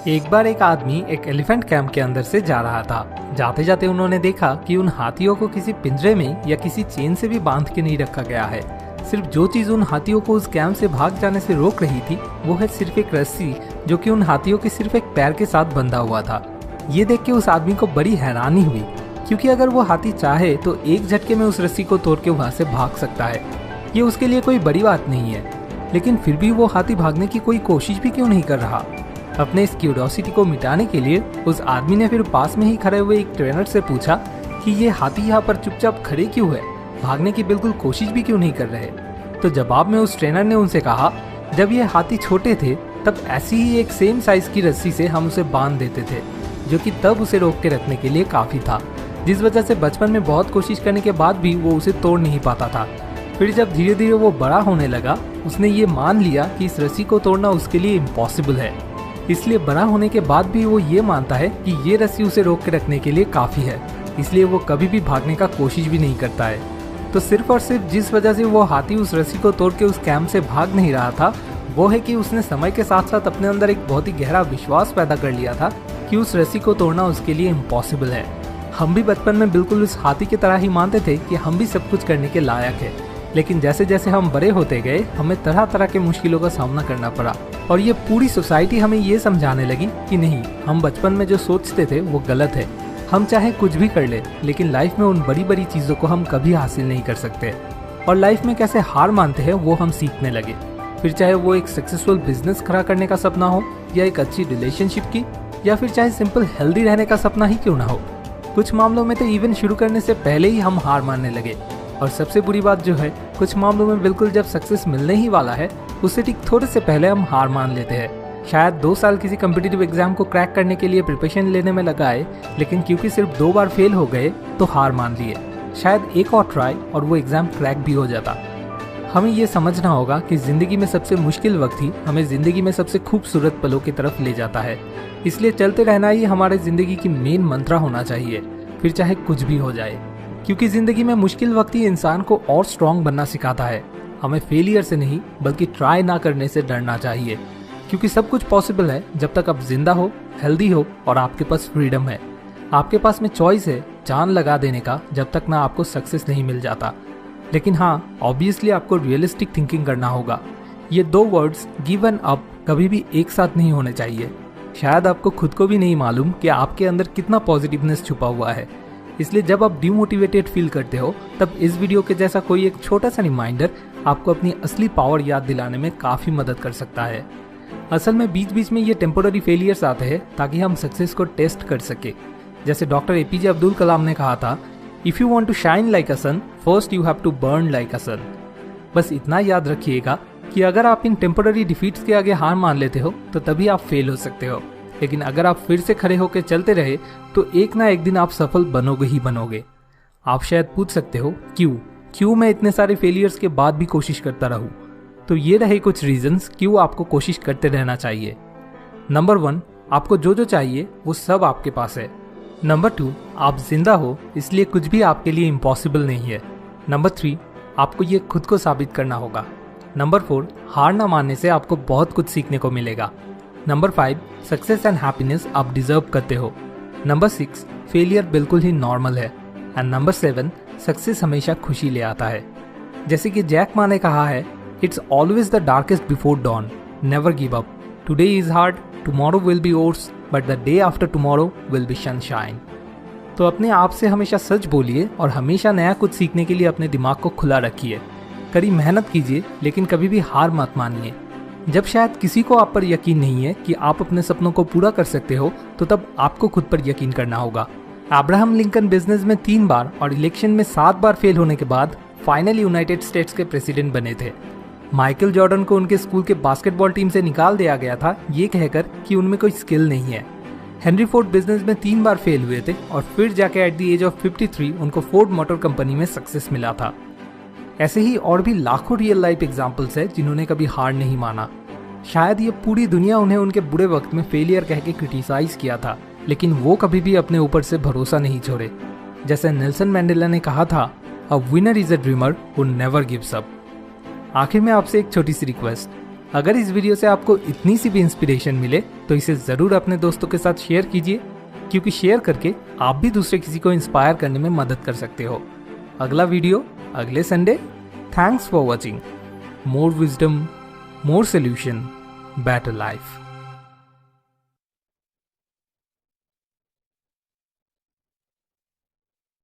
एक बार एक आदमी एक एलिफेंट कैंप के अंदर से जा रहा था। जाते जाते उन्होंने देखा कि उन हाथियों को किसी पिंजरे में या किसी चेन से भी बांध के नहीं रखा गया है। सिर्फ जो चीज उन हाथियों को उस कैंप से भाग जाने से रोक रही थी वो है सिर्फ एक रस्सी, जो कि उन हाथियों के सिर्फ एक पैर के साथ बंधा हुआ था। ये देख के उस आदमी को बड़ी हैरानी हुई, क्योंकि अगर वो हाथी चाहे तो एक झटके में उस रस्सी को तोड़ के वहां से भाग सकता है। ये उसके लिए कोई बड़ी बात नहीं है, लेकिन फिर भी वो हाथी भागने की कोई कोशिश भी क्यों नहीं कर रहा। अपने इस क्यूरियोसिटी को मिटाने के लिए उस आदमी ने फिर पास में ही खड़े हुए एक ट्रेनर से पूछा कि ये हाथी यहाँ पर चुपचाप खड़े क्यों है, भागने की बिल्कुल कोशिश भी क्यों नहीं कर रहे। तो जवाब में उस ट्रेनर ने उनसे कहा, जब ये हाथी छोटे थे तब ऐसी ही एक सेम साइज की रस्सी से हम उसे बांध देते थे, जो कि तब उसे रोक के रखने के लिए काफी था, जिस वजह से बचपन में बहुत कोशिश करने के बाद भी वो उसे तोड़ नहीं पाता था। फिर जब धीरे धीरे वो बड़ा होने लगा, उसने ये मान लिया कि इस रस्सी को तोड़ना उसके लिए इम्पॉसिबल है। इसलिए बड़ा होने के बाद भी वो ये मानता है कि ये रस्सी उसे रोक के रखने के लिए काफी है, इसलिए वो कभी भी भागने का कोशिश भी नहीं करता है। तो सिर्फ और सिर्फ जिस वजह से वो हाथी उस रस्सी को तोड़ के उस कैंप से भाग नहीं रहा था, वो है कि उसने समय के साथ साथ अपने अंदर एक बहुत ही गहरा विश्वास पैदा कर लिया था कि उस रस्सी को तोड़ना उसके लिए इम्पॉसिबल है। हम भी बचपन में बिल्कुल उस हाथी की तरह ही मानते थे कि हम भी सब कुछ करने के लायक है, लेकिन जैसे जैसे हम बड़े होते गए हमें तरह तरह के मुश्किलों का सामना करना पड़ा, और ये पूरी सोसाइटी हमें ये समझाने लगी कि नहीं, हम बचपन में जो सोचते थे वो गलत है। हम चाहे कुछ भी कर ले, लेकिन लाइफ में उन बड़ी बड़ी चीजों को हम कभी हासिल नहीं कर सकते, और लाइफ में कैसे हार मानते हैं वो हम सीखने लगे। फिर चाहे वो एक सक्सेसफुल बिजनेस खड़ा करने का सपना हो, या एक अच्छी रिलेशनशिप की, या फिर चाहे सिंपल हेल्दी रहने का सपना ही क्यों ना हो। कुछ मामलों में तो इवन शुरू करने से पहले ही हम हार मानने लगे। और सबसे बुरी बात जो है, कुछ मामलों में बिल्कुल जब सक्सेस मिलने ही वाला है उससे ठीक थोड़े से पहले हम हार मान लेते हैं। शायद 2 साल किसी कम्पिटिटिव एग्जाम को क्रैक करने के लिए प्रिपरेशन लेने में लगाए, लेकिन क्योंकि सिर्फ 2 बार फेल हो गए तो हार मान लिए। शायद एक और ट्राई और वो एग्जाम क्रैक भी हो जाता। हमें ये समझना होगा कि जिंदगी में सबसे मुश्किल वक्त ही हमें जिंदगी में सबसे खूबसूरत पलों की तरफ ले जाता है। इसलिए चलते रहना ही हमारे जिंदगी की मेन मंत्रा होना चाहिए, फिर चाहे कुछ भी हो जाए। क्योंकि जिंदगी में मुश्किल वक्त ही इंसान को और स्ट्रांग बनना सिखाता है। हमें फेलियर से नहीं बल्कि ट्राई ना करने से डरना चाहिए, क्योंकि सब कुछ पॉसिबल है जब तक आप जिंदा हो, हेल्दी हो और आपके पास फ्रीडम है। आपके पास में चॉइस है जान लगा देने का, जब तक ना आपको सक्सेस नहीं मिल जाता। लेकिन हाँ, ऑब्वियसली आपको रियलिस्टिक थिंकिंग करना होगा। ये 2 वर्ड्स गिव एंड अप कभी भी एक साथ नहीं होने चाहिए। शायद आपको खुद को भी नहीं मालूम कि आपके अंदर कितना पॉजिटिवनेस छुपा हुआ है। इसलिए जब आप डिमोटिवेटेड फील करते हो, तब इस वीडियो के जैसा कोई एक छोटा सा रिमाइंडर आपको अपनी असली पावर याद दिलाने में काफी मदद कर सकता है। असल में बीच बीच में ये टेम्पोररी फेलियर्स आते हैं ताकि हम सक्सेस को टेस्ट कर सके। जैसे डॉक्टर एपीजे अब्दुल कलाम ने कहा था, if you want to shine like a sun, first you have to burn like a sun. बस इतना याद रखिएगा कि अगर आप इन टेम्पोररी डिफीट्स के आगे हार मान लेते हो तो तभी आप फेल हो सकते हो, लेकिन अगर आप फिर से खड़े होकर चलते रहे तो एक ना एक दिन आप सफल बनोगे ही बनोगे। आप शायद पूछ सकते हो क्यों मैं इतने सारे फेलियर्स के बाद भी कोशिश करता रहूं। तो ये रहे कुछ रीजंस क्यों आपको कोशिश करते रहना चाहिए। नंबर 1, आपको जो जो चाहिए वो सब आपके पास है। नंबर 2, आप जिंदा हो इसलिए कुछ भी आपके लिए इम्पॉसिबल नहीं है। नंबर 3, आपको ये खुद को साबित करना होगा। नंबर 4, हार ना मानने से आपको बहुत कुछ सीखने को मिलेगा। नंबर 5, सक्सेस एंड हैप्पीनेस आप डिजर्व करते हो। नंबर 6, फेलियर बिल्कुल ही नॉर्मल है। एंड नंबर 7, सक्सेस हमेशा खुशी ले आता है। जैसे कि जैक मा ने कहा है, it's always the darkest before don, never give up, today is hard, tomorrow will be ores, but the day after tomorrow will be sunshine. तो अपने आप से हमेशा सच बोलिए और हमेशा नया कुछ सीखने के लिए अपने दिमाग को खुला रखिए। कड़ी मेहनत कीजिए, लेकिन कभी भी हार मत मानिए। जब शायद किसी को आप पर यकीन नहीं है कि आप अपने सपनों को पूरा कर सकते हो, तो तब आपको खुद पर यकीन करना होगा। अब्राहम लिंकन बिजनेस में 3 बार और इलेक्शन में 7 बार फेल होने के बाद फाइनली यूनाइटेड स्टेट्स के प्रेसिडेंट बने थे। माइकल जॉर्डन को उनके स्कूल के बास्केटबॉल टीम से निकाल दिया गया था, ये कहकर कि उनमें कोई स्किल नहीं है। हेनरी फोर्ड बिजनेस में 3 बार फेल हुए थे और फिर जाके एट द एज ऑफ 53 उनको फोर्ड मोटर कंपनी में सक्सेस मिला था। ऐसे ही और भी लाखों रियल लाइफ एग्जाम्पल्स है जिन्होंने कभी हार नहीं माना। शायद ये पूरी दुनिया उन्हें उनके बुरे वक्त में फेलियर कह के क्रिटिसाइज किया था, लेकिन वो कभी भी अपने ऊपर से भरोसा नहीं छोड़े। जैसे नेल्सन मैंडेला ने कहा था, a winner is a dreamer who never gives up. आखिर में आपसे एक छोटी सी रिक्वेस्ट, अगर इस वीडियो से आपको इतनी सी भी इंस्पिरेशन मिले तो इसे ज़रूर अपने दोस्तों के साथ शेयर कीजिए, क्योंकि शेयर करके आप भी दूसरे किसी को इंस्पायर करने में मदद कर सकते हो। अगला वीडियो अगले Sunday. Thanks for watching. More wisdom, more solution, better life.